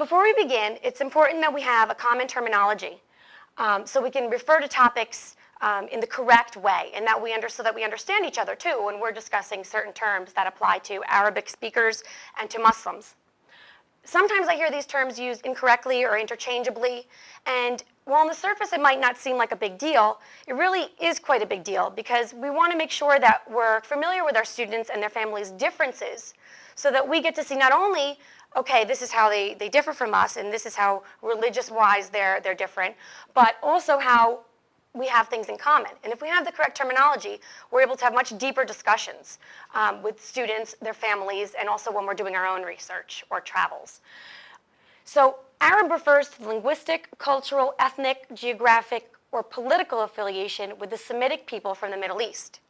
before we begin, it's important that we have a common terminology so we can refer to topics in the correct way, and that so that we understand each other too when we're discussing certain terms that apply to Arabic speakers and to Muslims. Sometimes I hear these terms used incorrectly or interchangeably, and while on the surface it might not seem like a big deal, it really is quite a big deal because we want to make sure that we're familiar with our students and their families' differences so that we get to see not only, okay, this is how they differ from us and this is how religious-wise they're different, but also how we have things in common. And if we have the correct terminology, we're able to have much deeper discussions with students, their families, and also when we're doing our own research or travels. So Arab refers to the linguistic, cultural, ethnic, geographic, or political affiliation with the Semitic people from the Middle East.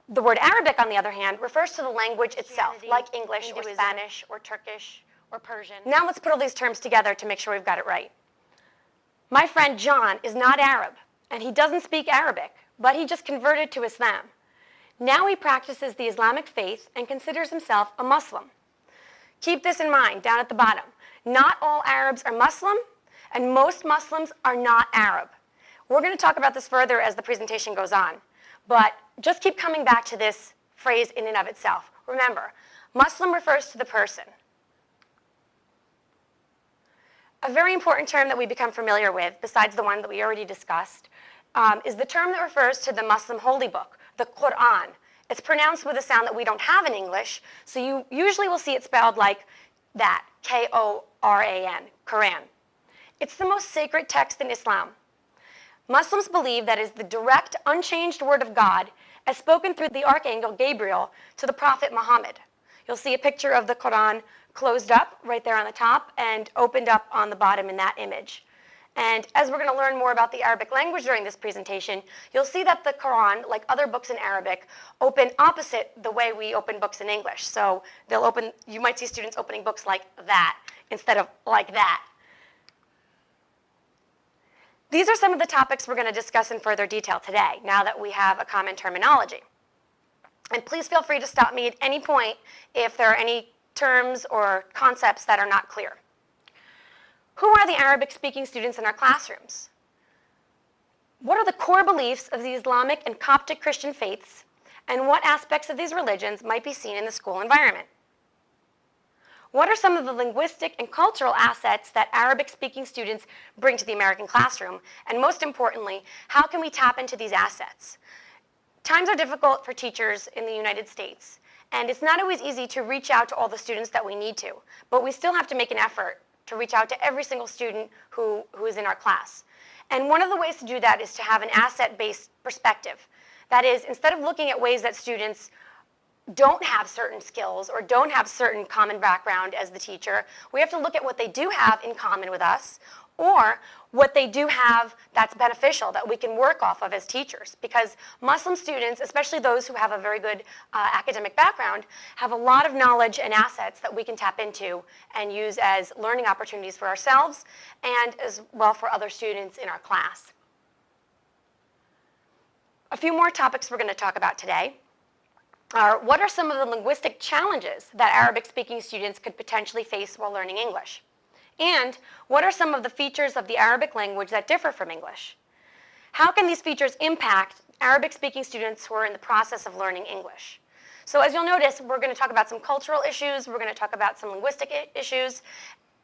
The word Arabic, on the other hand, refers to the language itself, like English or Spanish or Turkish or Persian. Now let's put all these terms together to make sure we've got it right. My friend John is not Arab, and he doesn't speak Arabic, but he just converted to Islam. Now he practices the Islamic faith and considers himself a Muslim. Keep this in mind down at the bottom. Not all Arabs are Muslim, and most Muslims are not Arab. We're going to talk about this further as the presentation goes on, but just keep coming back to this phrase in and of itself. Remember, Muslim refers to the person. A very important term that we become familiar with, besides the one that we already discussed, is the term that refers to the Muslim holy book, the Quran. It's pronounced with a sound that we don't have in English, so you usually will see it spelled like that, K-O-R-A-N, Quran. It's the most sacred text in Islam. Muslims believe that it is the direct, unchanged word of God as spoken through the Archangel Gabriel to the Prophet Muhammad. You'll see a picture of the Quran closed up right there on the top and opened up on the bottom in that image. And as we're going to learn more about the Arabic language during this presentation, you'll see that the Quran, like other books in Arabic, open opposite the way we open books in English. So you might see students opening books like that instead of like that. These are some of the topics we're going to discuss in further detail today, now that we have a common terminology. And please feel free to stop me at any point if there are any terms or concepts that are not clear. Who are the Arabic-speaking students in our classrooms? What are the core beliefs of the Islamic and Coptic Christian faiths, and what aspects of these religions might be seen in the school environment? What are some of the linguistic and cultural assets that Arabic-speaking students bring to the American classroom? And most importantly, how can we tap into these assets? Times are difficult for teachers in the United States, and it's not always easy to reach out to all the students that we need to, but we still have to make an effort to reach out to every single student who is in our class. And one of the ways to do that is to have an asset-based perspective. That is, instead of looking at ways that students don't have certain skills or don't have certain common background as the teacher, we have to look at what they do have in common with us, or what they do have that's beneficial that we can work off of as teachers. Because Muslim students, especially those who have a very good academic background, have a lot of knowledge and assets that we can tap into and use as learning opportunities for ourselves and as well for other students in our class. A few more topics we're going to talk about today are what are some of the linguistic challenges that Arabic-speaking students could potentially face while learning English? And what are some of the features of the Arabic language that differ from English? How can these features impact Arabic-speaking students who are in the process of learning English? So as you'll notice, we're going to talk about some cultural issues, we're going to talk about some linguistic issues.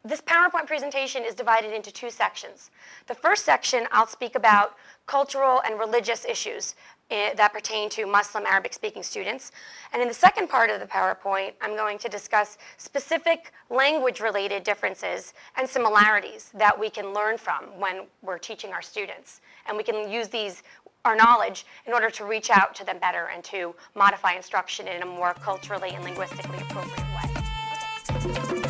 This PowerPoint presentation is divided into two sections. The first section, I'll speak about cultural and religious issues that pertain to Muslim Arabic-speaking students. And in the second part of the PowerPoint, I'm going to discuss specific language-related differences and similarities that we can learn from when we're teaching our students. And we can use our knowledge in order to reach out to them better and to modify instruction in a more culturally and linguistically appropriate way. Okay.